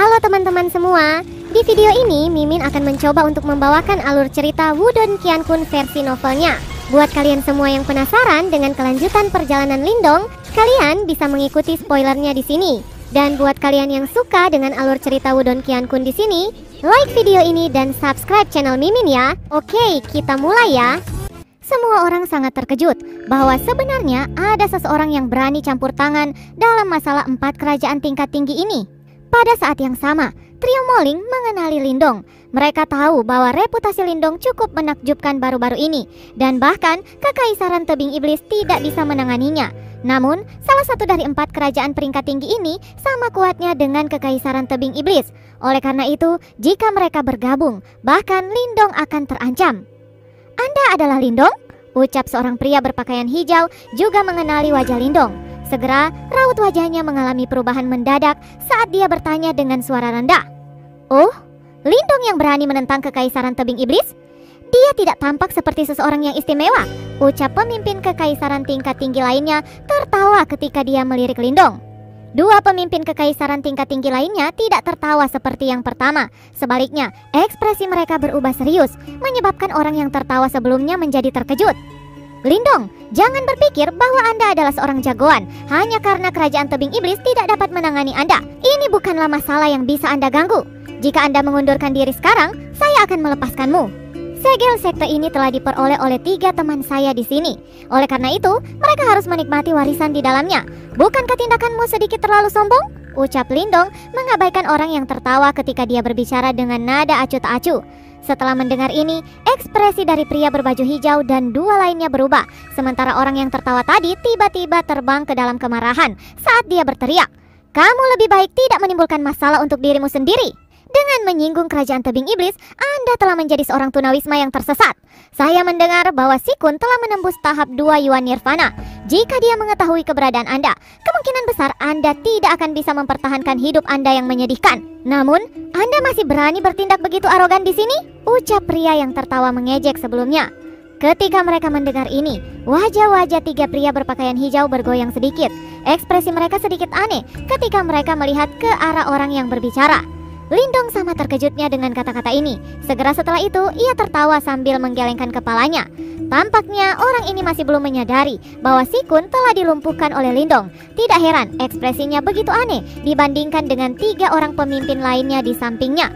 Halo teman-teman semua, di video ini Mimin akan mencoba untuk membawakan alur cerita Wudong Qiankun versi novelnya. Buat kalian semua yang penasaran dengan kelanjutan perjalanan Lindong, kalian bisa mengikuti spoilernya di sini. Dan buat kalian yang suka dengan alur cerita Wudong Qiankun di sini, like video ini dan subscribe channel Mimin ya. Oke, kita mulai ya. Semua orang sangat terkejut bahwa sebenarnya ada seseorang yang berani campur tangan dalam masalah 4 kerajaan tingkat tinggi ini. Pada saat yang sama, trio Moling mengenali Lindong. Mereka tahu bahwa reputasi Lindong cukup menakjubkan baru-baru ini, dan bahkan Kekaisaran Tebing Iblis tidak bisa menanganinya. Namun, salah satu dari 4 kerajaan peringkat tinggi ini sama kuatnya dengan Kekaisaran Tebing Iblis. Oleh karena itu, jika mereka bergabung, bahkan Lindong akan terancam. "Anda adalah Lindong?" ucap seorang pria berpakaian hijau juga mengenali wajah Lindong. Segera, raut wajahnya mengalami perubahan mendadak saat dia bertanya dengan suara rendah. "Oh, Lindong yang berani menentang Kekaisaran Tebing Iblis? Dia tidak tampak seperti seseorang yang istimewa," ucap pemimpin Kekaisaran tingkat tinggi lainnya tertawa ketika dia melirik Lindong. Dua pemimpin Kekaisaran tingkat tinggi lainnya tidak tertawa seperti yang pertama. Sebaliknya, ekspresi mereka berubah serius, menyebabkan orang yang tertawa sebelumnya menjadi terkejut. "Lindong, jangan berpikir bahwa Anda adalah seorang jagoan hanya karena Kerajaan Tebing Iblis tidak dapat menangani Anda. Ini bukanlah masalah yang bisa Anda ganggu. Jika Anda mengundurkan diri sekarang, saya akan melepaskanmu. Segel sekte ini telah diperoleh oleh 3 teman saya di sini. Oleh karena itu, mereka harus menikmati warisan di dalamnya. Bukankah tindakanmu sedikit terlalu sombong?" ucap Lindong mengabaikan orang yang tertawa ketika dia berbicara dengan nada acuh tak acuh. Setelah mendengar ini, ekspresi dari pria berbaju hijau dan 2 lainnya berubah. Sementara orang yang tertawa tadi tiba-tiba terbang ke dalam kemarahan saat dia berteriak, "Kamu lebih baik tidak menimbulkan masalah untuk dirimu sendiri. Dengan menyinggung Kerajaan Tebing Iblis, Anda telah menjadi seorang tunawisma yang tersesat. Saya mendengar bahwa Sikun telah menembus tahap 2 Yuan Nirvana. Jika dia mengetahui keberadaan Anda, kemungkinan besar Anda tidak akan bisa mempertahankan hidup Anda yang menyedihkan. Namun, Anda masih berani bertindak begitu arogan di sini?" ucap pria yang tertawa mengejek sebelumnya. Ketika mereka mendengar ini, wajah-wajah 3 pria berpakaian hijau bergoyang sedikit. Ekspresi mereka sedikit aneh ketika mereka melihat ke arah orang yang berbicara. Lindong sama terkejutnya dengan kata-kata ini. Segera setelah itu, ia tertawa sambil menggelengkan kepalanya. Tampaknya orang ini masih belum menyadari bahwa Sikun telah dilumpuhkan oleh Lindong. Tidak heran, ekspresinya begitu aneh dibandingkan dengan 3 orang pemimpin lainnya di sampingnya.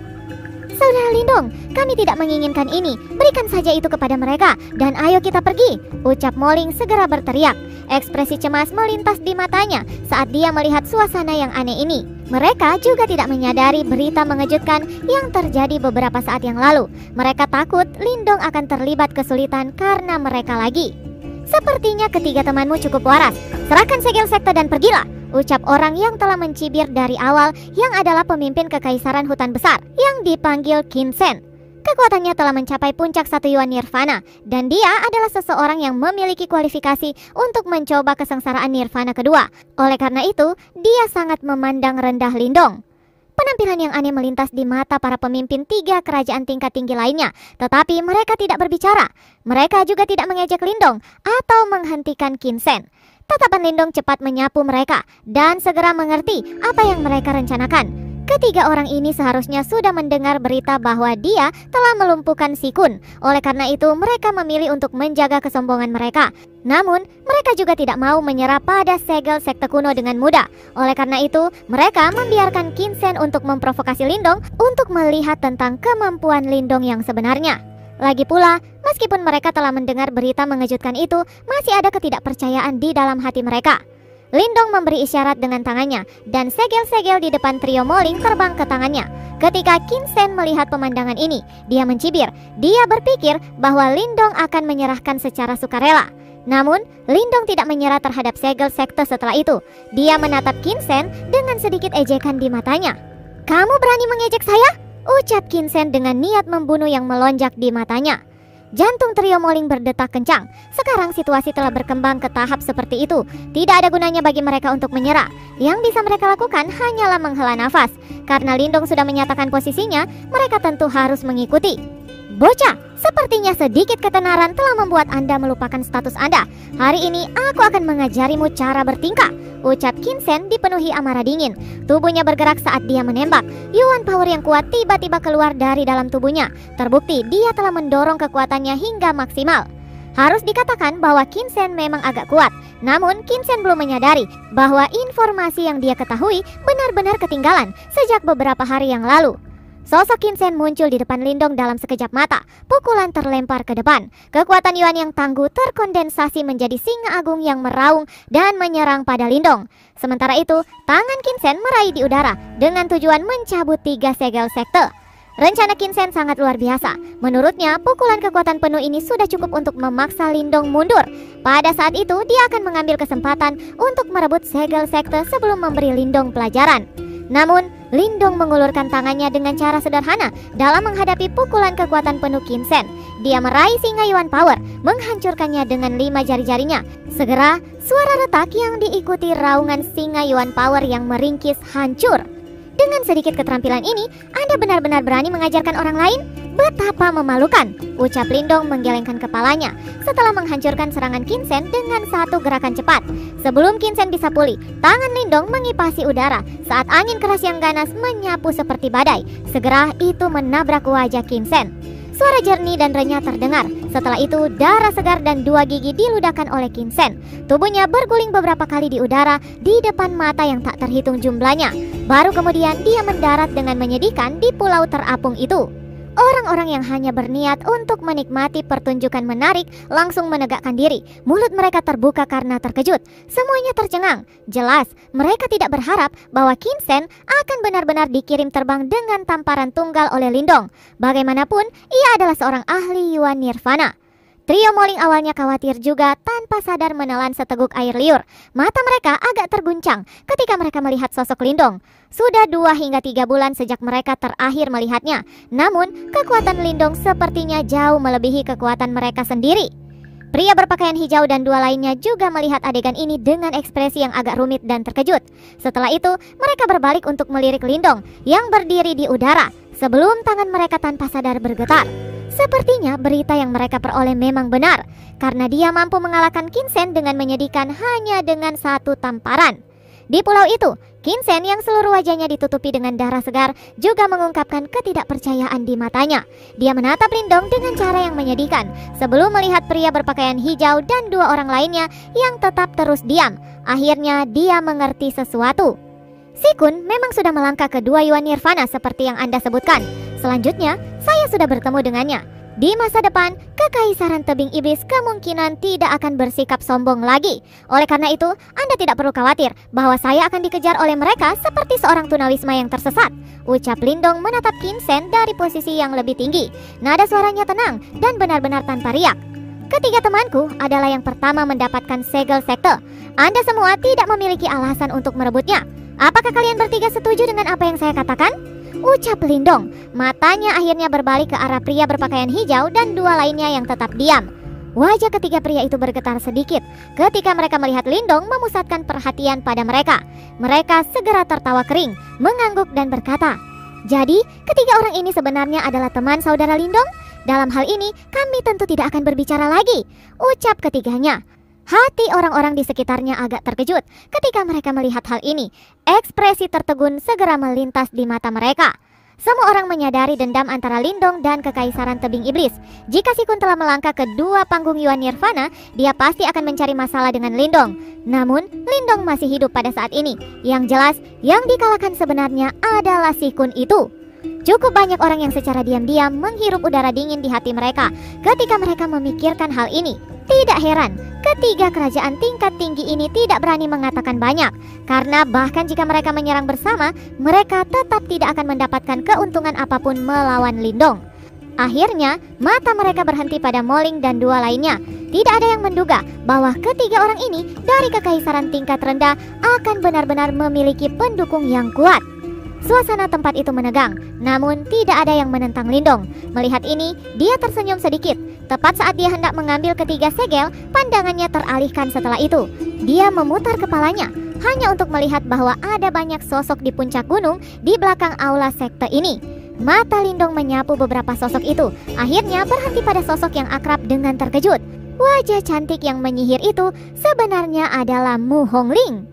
"Saudara Lindong, kami tidak menginginkan ini. Berikan saja itu kepada mereka dan ayo kita pergi," ucap Moling segera berteriak. Ekspresi cemas melintas di matanya saat dia melihat suasana yang aneh ini. Mereka juga tidak menyadari berita mengejutkan yang terjadi beberapa saat yang lalu. Mereka takut Lindong akan terlibat kesulitan karena mereka lagi. "Sepertinya ketiga temanmu cukup waras. Serahkan segel sekte dan pergilah," ucap orang yang telah mencibir dari awal, yang adalah pemimpin Kekaisaran Hutan Besar yang dipanggil Qin Sen. Kekuatannya telah mencapai puncak 1 Yuan Nirvana, dan dia adalah seseorang yang memiliki kualifikasi untuk mencoba kesengsaraan Nirvana kedua. Oleh karena itu, dia sangat memandang rendah Lindong. Penampilan yang aneh melintas di mata para pemimpin 3 kerajaan tingkat tinggi lainnya, tetapi mereka tidak berbicara. Mereka juga tidak mengejek Lindong atau menghentikan Qin Sen. Tatapan Lindong cepat menyapu mereka dan segera mengerti apa yang mereka rencanakan. Ketiga orang ini seharusnya sudah mendengar berita bahwa dia telah melumpuhkan Sikun. Oleh karena itu, mereka memilih untuk menjaga kesombongan mereka. Namun, mereka juga tidak mau menyerah pada segel sekte kuno dengan mudah. Oleh karena itu, mereka membiarkan Qin Sen untuk memprovokasi Lindong untuk melihat tentang kemampuan Lindong yang sebenarnya. Lagi pula, meskipun mereka telah mendengar berita mengejutkan itu, masih ada ketidakpercayaan di dalam hati mereka. Lindong memberi isyarat dengan tangannya, dan segel-segel di depan trio Moling terbang ke tangannya. Ketika Qin Sen melihat pemandangan ini, dia mencibir. Dia berpikir bahwa Lindong akan menyerahkan secara sukarela. Namun, Lindong tidak menyerah terhadap segel sekte setelah itu. Dia menatap Qin Sen dengan sedikit ejekan di matanya. "Kamu berani mengejek saya?" ucap Qin Sen dengan niat membunuh yang melonjak di matanya. Jantung trio Moling berdetak kencang. Sekarang situasi telah berkembang ke tahap seperti itu. Tidak ada gunanya bagi mereka untuk menyerah. Yang bisa mereka lakukan hanyalah menghela nafas. Karena Lindong sudah menyatakan posisinya, mereka tentu harus mengikuti. Bocah, sepertinya sedikit ketenaran telah membuat Anda melupakan status Anda. Hari ini aku akan mengajarimu cara bertingkah, ucap Kinsen dipenuhi amarah dingin. Tubuhnya bergerak saat dia menembak. Yuan power yang kuat tiba-tiba keluar dari dalam tubuhnya. Terbukti dia telah mendorong kekuatannya hingga maksimal. Harus dikatakan bahwa Kinsen memang agak kuat. Namun Kinsen belum menyadari bahwa informasi yang dia ketahui benar-benar ketinggalan sejak beberapa hari yang lalu. Sosok Kinsen muncul di depan Lindong dalam sekejap mata. Pukulan terlempar ke depan. Kekuatan Yuan yang tangguh terkondensasi menjadi singa agung yang meraung dan menyerang pada Lindong. Sementara itu, tangan Kinsen meraih di udara dengan tujuan mencabut 3 segel sekte. Rencana Kinsen sangat luar biasa. Menurutnya, pukulan kekuatan penuh ini sudah cukup untuk memaksa Lindong mundur. Pada saat itu, dia akan mengambil kesempatan untuk merebut segel sekte sebelum memberi Lindong pelajaran. Namun, Lindong mengulurkan tangannya dengan cara sederhana dalam menghadapi pukulan kekuatan penuh Kinsen. Dia meraih singa Yuan Power, menghancurkannya dengan 5 jari-jarinya. Segera, suara retak yang diikuti raungan singa Yuan Power yang meringkis hancur. Dengan sedikit keterampilan ini, Anda benar-benar berani mengajarkan orang lain? Betapa memalukan, ucap Lindong menggelengkan kepalanya setelah menghancurkan serangan Kinsen dengan satu gerakan cepat. Sebelum Kinsen bisa pulih, tangan Lindong mengipasi udara saat angin keras yang ganas menyapu seperti badai. Segera itu menabrak wajah Kinsen. Suara jernih dan renyah terdengar. Setelah itu, darah segar dan 2 gigi diludahkan oleh Kinsen. Tubuhnya berguling beberapa kali di udara di depan mata yang tak terhitung jumlahnya. Baru kemudian dia mendarat dengan menyedihkan di pulau terapung itu. Orang-orang yang hanya berniat untuk menikmati pertunjukan menarik langsung menegakkan diri. Mulut mereka terbuka karena terkejut. Semuanya tercengang. Jelas, mereka tidak berharap bahwa Kinsen akan benar-benar dikirim terbang dengan tamparan tunggal oleh Lindong. Bagaimanapun, ia adalah seorang ahli Yuan Nirvana. Trio Moling awalnya khawatir juga tanpa sadar menelan seteguk air liur. Mata mereka agak terguncang ketika mereka melihat sosok Lindong. Sudah 2 hingga 3 bulan sejak mereka terakhir melihatnya. Namun, kekuatan Lindong sepertinya jauh melebihi kekuatan mereka sendiri. Pria berpakaian hijau dan 2 lainnya juga melihat adegan ini dengan ekspresi yang agak rumit dan terkejut. Setelah itu, mereka berbalik untuk melirik Lindong yang berdiri di udara sebelum tangan mereka tanpa sadar bergetar. Sepertinya berita yang mereka peroleh memang benar, karena dia mampu mengalahkan Kinsen dengan menyedihkan hanya dengan 1 tamparan. Di pulau itu, Kinsen yang seluruh wajahnya ditutupi dengan darah segar juga mengungkapkan ketidakpercayaan di matanya. Dia menatap Lindong dengan cara yang menyedihkan sebelum melihat pria berpakaian hijau dan 2 orang lainnya yang tetap terus diam. Akhirnya dia mengerti sesuatu. Si Kun memang sudah melangkah ke 2 Yuan Nirvana seperti yang Anda sebutkan. Selanjutnya, saya sudah bertemu dengannya. Di masa depan, Kekaisaran Tebing Iblis kemungkinan tidak akan bersikap sombong lagi. Oleh karena itu, Anda tidak perlu khawatir bahwa saya akan dikejar oleh mereka seperti seorang tunawisma yang tersesat, ucap Lindong menatap Kinsen dari posisi yang lebih tinggi. Nada suaranya tenang dan benar-benar tanpa riak. Ketiga temanku adalah yang pertama mendapatkan segel sekte. Anda semua tidak memiliki alasan untuk merebutnya. Apakah kalian bertiga setuju dengan apa yang saya katakan? Ucap Lindong. Matanya akhirnya berbalik ke arah pria berpakaian hijau dan 2 lainnya yang tetap diam. Wajah ketiga pria itu bergetar sedikit ketika mereka melihat Lindong memusatkan perhatian pada mereka. Mereka segera tertawa kering, mengangguk dan berkata, "Jadi, ketiga orang ini sebenarnya adalah teman saudara Lindong? Dalam hal ini, kami tentu tidak akan berbicara lagi," ucap ketiganya. Hati orang-orang di sekitarnya agak terkejut ketika mereka melihat hal ini. Ekspresi tertegun segera melintas di mata mereka. Semua orang menyadari dendam antara Lindong dan Kekaisaran Tebing Iblis. Jika Si Kun telah melangkah ke 2 panggung Yuan Nirvana, dia pasti akan mencari masalah dengan Lindong. Namun, Lindong masih hidup pada saat ini. Yang jelas, yang dikalahkan sebenarnya adalah Si Kun itu. Cukup banyak orang yang secara diam-diam menghirup udara dingin di hati mereka ketika mereka memikirkan hal ini. Tidak heran, ketiga kerajaan tingkat tinggi ini tidak berani mengatakan banyak, karena bahkan jika mereka menyerang bersama, mereka tetap tidak akan mendapatkan keuntungan apapun melawan Lindong. Akhirnya, mata mereka berhenti pada Moling dan 2 lainnya. Tidak ada yang menduga bahwa ketiga orang ini dari kekaisaran tingkat rendah akan benar-benar memiliki pendukung yang kuat. Suasana tempat itu menegang, namun tidak ada yang menentang Lindong. Melihat ini, dia tersenyum sedikit. Tepat saat dia hendak mengambil ketiga segel, pandangannya teralihkan setelah itu. Dia memutar kepalanya, hanya untuk melihat bahwa ada banyak sosok di puncak gunung di belakang aula sekte ini. Mata Lindong menyapu beberapa sosok itu, akhirnya berhenti pada sosok yang akrab dengan terkejut. Wajah cantik yang menyihir itu sebenarnya adalah Mu Hongling.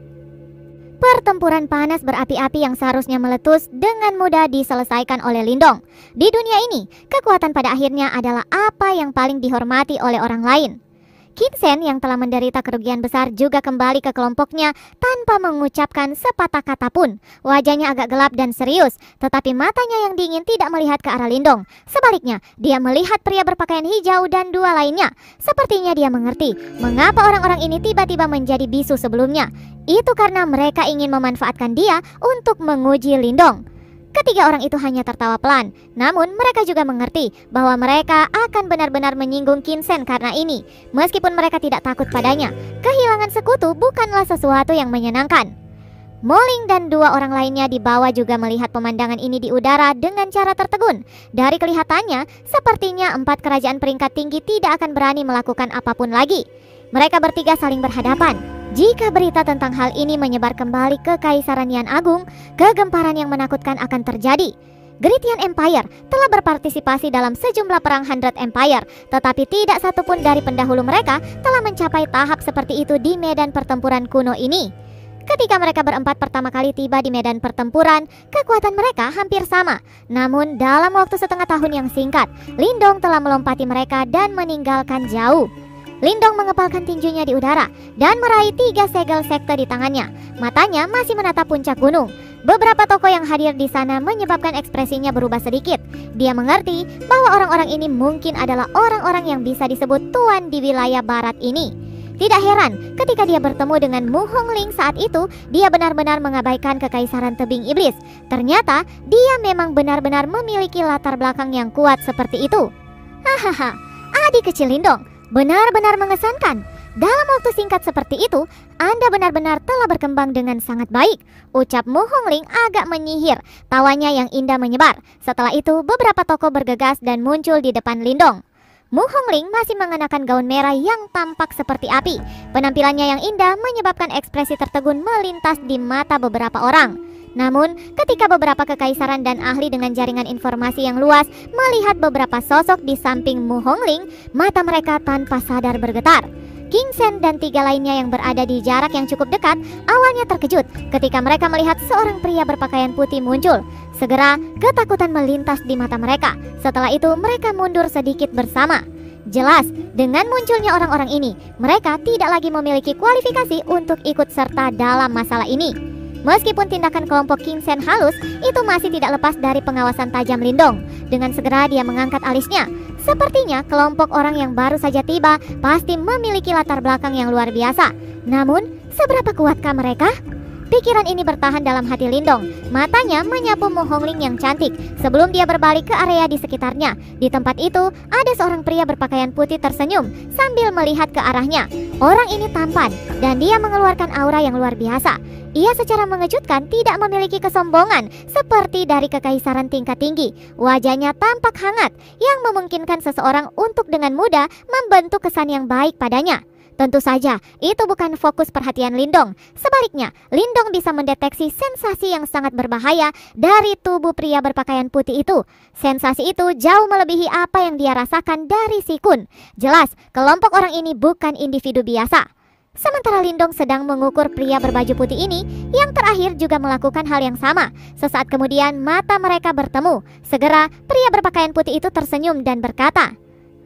Pertempuran panas berapi-api yang seharusnya meletus dengan mudah diselesaikan oleh Lindong. Di dunia ini, kekuatan pada akhirnya adalah apa yang paling dihormati oleh orang lain. Qin Shen yang telah menderita kerugian besar juga kembali ke kelompoknya tanpa mengucapkan sepatah kata pun. Wajahnya agak gelap dan serius, tetapi matanya yang dingin tidak melihat ke arah Lindong. Sebaliknya, dia melihat pria berpakaian hijau dan dua lainnya. Sepertinya dia mengerti mengapa orang-orang ini tiba-tiba menjadi bisu sebelumnya. Itu karena mereka ingin memanfaatkan dia untuk menguji Lindong. Ketiga orang itu hanya tertawa pelan, namun mereka juga mengerti bahwa mereka akan benar-benar menyinggung Qin Shen karena ini. Meskipun mereka tidak takut padanya, kehilangan sekutu bukanlah sesuatu yang menyenangkan. Mo Ling dan dua orang lainnya di bawah juga melihat pemandangan ini di udara dengan cara tertegun. Dari kelihatannya, sepertinya 4 kerajaan peringkat tinggi tidak akan berani melakukan apapun lagi. Mereka bertiga saling berhadapan. Jika berita tentang hal ini menyebar kembali ke Kaisaran Yan Agung, kegemparan yang menakutkan akan terjadi. Great Yan Empire telah berpartisipasi dalam sejumlah perang Hundred Empire, tetapi tidak satupun dari pendahulu mereka telah mencapai tahap seperti itu di medan pertempuran kuno ini. Ketika mereka berempat pertama kali tiba di medan pertempuran, kekuatan mereka hampir sama. Namun dalam waktu setengah tahun yang singkat, Lindong telah melompati mereka dan meninggalkan jauh. Lindong mengepalkan tinjunya di udara dan meraih 3 segel sekte di tangannya. Matanya masih menatap puncak gunung. Beberapa tokoh yang hadir di sana menyebabkan ekspresinya berubah sedikit. Dia mengerti bahwa orang-orang ini mungkin adalah orang-orang yang bisa disebut tuan di wilayah barat ini. Tidak heran ketika dia bertemu dengan Mu Hongling saat itu, dia benar-benar mengabaikan kekaisaran tebing iblis. Ternyata dia memang benar-benar memiliki latar belakang yang kuat seperti itu. Hahaha, adik kecil Lindong, benar-benar mengesankan. Dalam waktu singkat seperti itu, Anda benar-benar telah berkembang dengan sangat baik. Ucap Mu Hongling agak menyihir, tawanya yang indah menyebar. Setelah itu, beberapa tokoh bergegas dan muncul di depan Lindong. Mu Hongling masih mengenakan gaun merah yang tampak seperti api. Penampilannya yang indah menyebabkan ekspresi tertegun melintas di mata beberapa orang. Namun, ketika beberapa kekaisaran dan ahli dengan jaringan informasi yang luas melihat beberapa sosok di samping Mu Hongling, mata mereka tanpa sadar bergetar. Qin Shen dan 3 lainnya yang berada di jarak yang cukup dekat awalnya terkejut ketika mereka melihat seorang pria berpakaian putih muncul. Segera, ketakutan melintas di mata mereka. Setelah itu, mereka mundur sedikit bersama. Jelas, dengan munculnya orang-orang ini, mereka tidak lagi memiliki kualifikasi untuk ikut serta dalam masalah ini. Meskipun tindakan kelompok Qin Shen halus, itu masih tidak lepas dari pengawasan tajam Lindong. Dengan segera dia mengangkat alisnya. Sepertinya kelompok orang yang baru saja tiba pasti memiliki latar belakang yang luar biasa. Namun, seberapa kuatkah mereka? Pikiran ini bertahan dalam hati Lindong. Matanya menyapu Mu Hongling yang cantik sebelum dia berbalik ke area di sekitarnya. Di tempat itu, ada seorang pria berpakaian putih tersenyum sambil melihat ke arahnya. Orang ini tampan dan dia mengeluarkan aura yang luar biasa. Ia secara mengejutkan tidak memiliki kesombongan seperti dari kekaisaran tingkat tinggi. Wajahnya tampak hangat yang memungkinkan seseorang untuk dengan mudah membentuk kesan yang baik padanya. Tentu saja, itu bukan fokus perhatian Lindong. Sebaliknya, Lindong bisa mendeteksi sensasi yang sangat berbahaya dari tubuh pria berpakaian putih itu. Sensasi itu jauh melebihi apa yang dia rasakan dari si Kun. Jelas, kelompok orang ini bukan individu biasa. Sementara Lindong sedang mengukur pria berbaju putih ini, yang terakhir juga melakukan hal yang sama. Sesaat kemudian mata mereka bertemu. Segera pria berpakaian putih itu tersenyum dan berkata,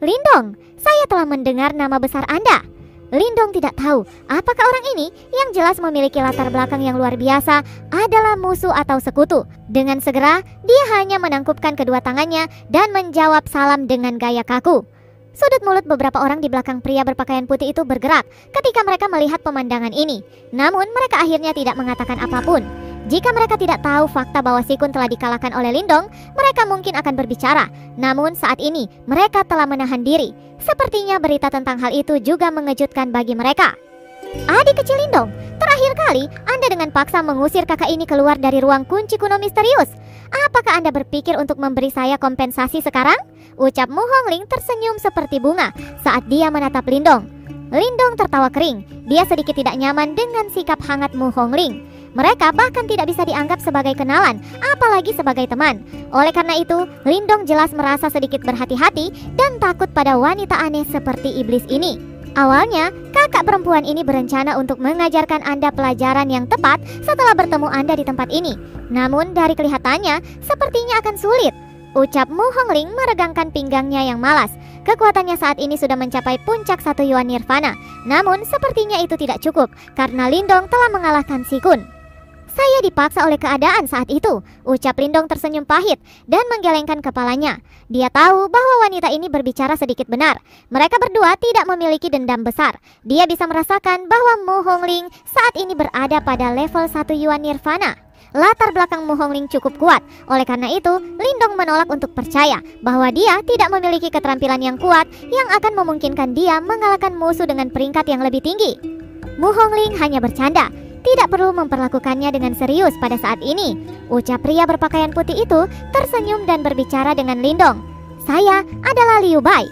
"Lindong, saya telah mendengar nama besar Anda." Lindong tidak tahu apakah orang ini yang jelas memiliki latar belakang yang luar biasa adalah musuh atau sekutu. Dengan segera, dia hanya menangkupkan kedua tangannya dan menjawab salam dengan gaya kaku. Sudut mulut beberapa orang di belakang pria berpakaian putih itu bergerak ketika mereka melihat pemandangan ini. Namun mereka akhirnya tidak mengatakan apapun. Jika mereka tidak tahu fakta bahwa si Kun telah dikalahkan oleh Lindong, mereka mungkin akan berbicara. Namun saat ini mereka telah menahan diri. Sepertinya berita tentang hal itu juga mengejutkan bagi mereka. Adik kecil Lindong, terakhir kali Anda dengan paksa mengusir kakak ini keluar dari ruang kunci kuno misterius. Apakah Anda berpikir untuk memberi saya kompensasi sekarang? Ucap Mu Hongling tersenyum seperti bunga saat dia menatap Lindong. Lindong tertawa kering. Dia sedikit tidak nyaman dengan sikap hangat Mu Hongling. Mereka bahkan tidak bisa dianggap sebagai kenalan, apalagi sebagai teman. Oleh karena itu, Lindong jelas merasa sedikit berhati-hati dan takut pada wanita aneh seperti iblis ini. Awalnya, kakak perempuan ini berencana untuk mengajarkan Anda pelajaran yang tepat setelah bertemu Anda di tempat ini. Namun dari kelihatannya, sepertinya akan sulit. Ucap Mu Hongling meregangkan pinggangnya yang malas. Kekuatannya saat ini sudah mencapai puncak 1 Yuan Nirvana. Namun sepertinya itu tidak cukup karena Lindong telah mengalahkan Si Kun. Saya dipaksa oleh keadaan saat itu, ucap Lindong tersenyum pahit dan menggelengkan kepalanya. Dia tahu bahwa wanita ini berbicara sedikit benar. Mereka berdua tidak memiliki dendam besar. Dia bisa merasakan bahwa Mu Hongling saat ini berada pada level 1 Yuan Nirvana. Latar belakang Mu Hongling cukup kuat. Oleh karena itu, Lindong menolak untuk percaya bahwa dia tidak memiliki keterampilan yang kuat yang akan memungkinkan dia mengalahkan musuh dengan peringkat yang lebih tinggi. Mu Hongling hanya bercanda. Tidak perlu memperlakukannya dengan serius pada saat ini. Ucap pria berpakaian putih itu tersenyum dan berbicara dengan Lindong. Saya adalah Liu Bai.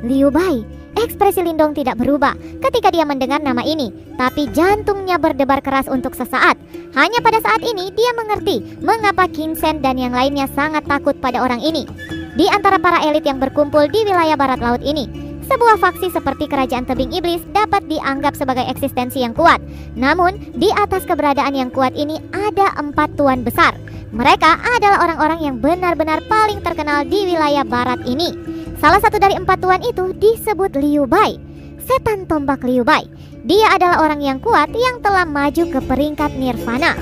Liu Bai. Ekspresi Lindong tidak berubah ketika dia mendengar nama ini, tapi jantungnya berdebar keras untuk sesaat. Hanya pada saat ini dia mengerti mengapa Qin Shen dan yang lainnya sangat takut pada orang ini. Di antara para elit yang berkumpul di wilayah barat laut ini, sebuah faksi seperti Kerajaan Tebing Iblis dapat dianggap sebagai eksistensi yang kuat. Namun, di atas keberadaan yang kuat ini ada 4 tuan besar. Mereka adalah orang-orang yang benar-benar paling terkenal di wilayah barat ini. Salah satu dari 4 tuan itu disebut Liu Bai, setan tombak Liu Bai. Dia adalah orang yang kuat yang telah maju ke peringkat Nirvana.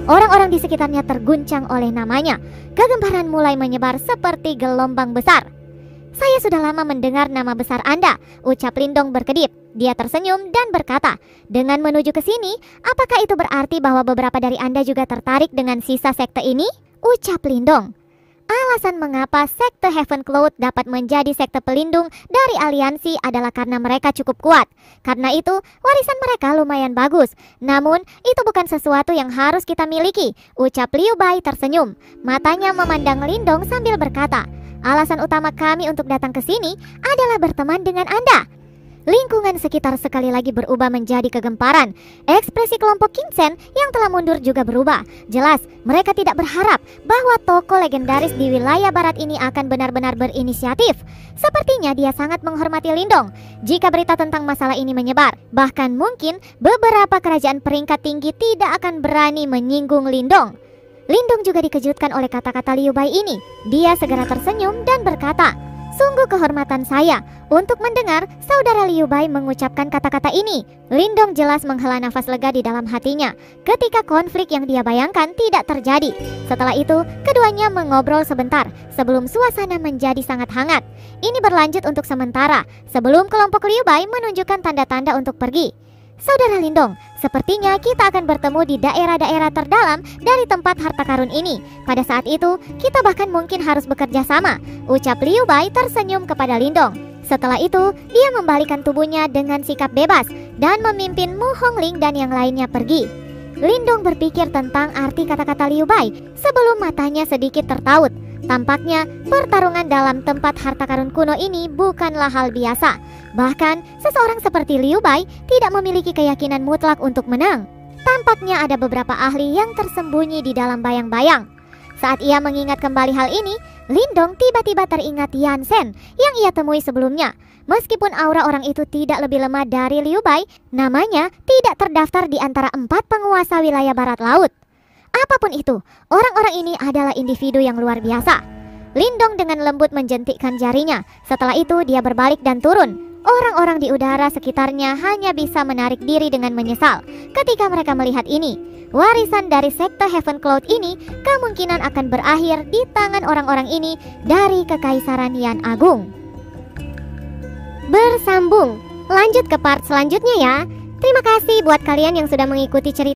Orang-orang di sekitarnya terguncang oleh namanya. Kegemparan mulai menyebar seperti gelombang besar. Saya sudah lama mendengar nama besar Anda, ucap Lindong berkedip. Dia tersenyum dan berkata, dengan menuju ke sini, apakah itu berarti bahwa beberapa dari Anda juga tertarik dengan sisa sekte ini? Ucap Lindong. Alasan mengapa sekte Heaven Cloud dapat menjadi sekte pelindung dari aliansi adalah karena mereka cukup kuat. Karena itu, warisan mereka lumayan bagus. Namun, itu bukan sesuatu yang harus kita miliki, ucap Liu Bai tersenyum. Matanya memandang Lindong sambil berkata, alasan utama kami untuk datang ke sini adalah berteman dengan Anda. Lingkungan sekitar sekali lagi berubah menjadi kegemparan. Ekspresi kelompok Qin Shen yang telah mundur juga berubah. Jelas, mereka tidak berharap bahwa tokoh legendaris di wilayah barat ini akan benar-benar berinisiatif. Sepertinya dia sangat menghormati Lindong. Jika berita tentang masalah ini menyebar, bahkan mungkin beberapa kerajaan peringkat tinggi tidak akan berani menyinggung Lindong. Lindong juga dikejutkan oleh kata-kata Liu Bai ini. Dia segera tersenyum dan berkata, sungguh kehormatan saya untuk mendengar saudara Liu Bai mengucapkan kata-kata ini. Lindong jelas menghela nafas lega di dalam hatinya ketika konflik yang dia bayangkan tidak terjadi. Setelah itu, keduanya mengobrol sebentar sebelum suasana menjadi sangat hangat. Ini berlanjut untuk sementara sebelum kelompok Liu Bai menunjukkan tanda-tanda untuk pergi. Saudara Lindong, sepertinya kita akan bertemu di daerah-daerah terdalam dari tempat harta karun ini. Pada saat itu, kita bahkan mungkin harus bekerja sama, ucap Liu Bai tersenyum kepada Lindong. Setelah itu, dia membalikan tubuhnya dengan sikap bebas dan memimpin Mu Hongling dan yang lainnya pergi. Lindong berpikir tentang arti kata-kata Liu Bai sebelum matanya sedikit tertaut. Tampaknya pertarungan dalam tempat harta karun kuno ini bukanlah hal biasa. Bahkan seseorang seperti Liu Bai tidak memiliki keyakinan mutlak untuk menang. Tampaknya ada beberapa ahli yang tersembunyi di dalam bayang-bayang. Saat ia mengingat kembali hal ini, Lindong tiba-tiba teringat Yan Shen yang ia temui sebelumnya. Meskipun aura orang itu tidak lebih lemah dari Liu Bai, namanya tidak terdaftar di antara 4 penguasa wilayah barat laut. Apapun itu, orang-orang ini adalah individu yang luar biasa. Lindong dengan lembut menjentikkan jarinya. Setelah itu dia berbalik dan turun. Orang-orang di udara sekitarnya hanya bisa menarik diri dengan menyesal ketika mereka melihat ini. Warisan dari sekte Heaven Cloud ini kemungkinan akan berakhir di tangan orang-orang ini dari Kekaisaran Yan Agung. Bersambung, lanjut ke part selanjutnya ya. Terima kasih buat kalian yang sudah mengikuti cerita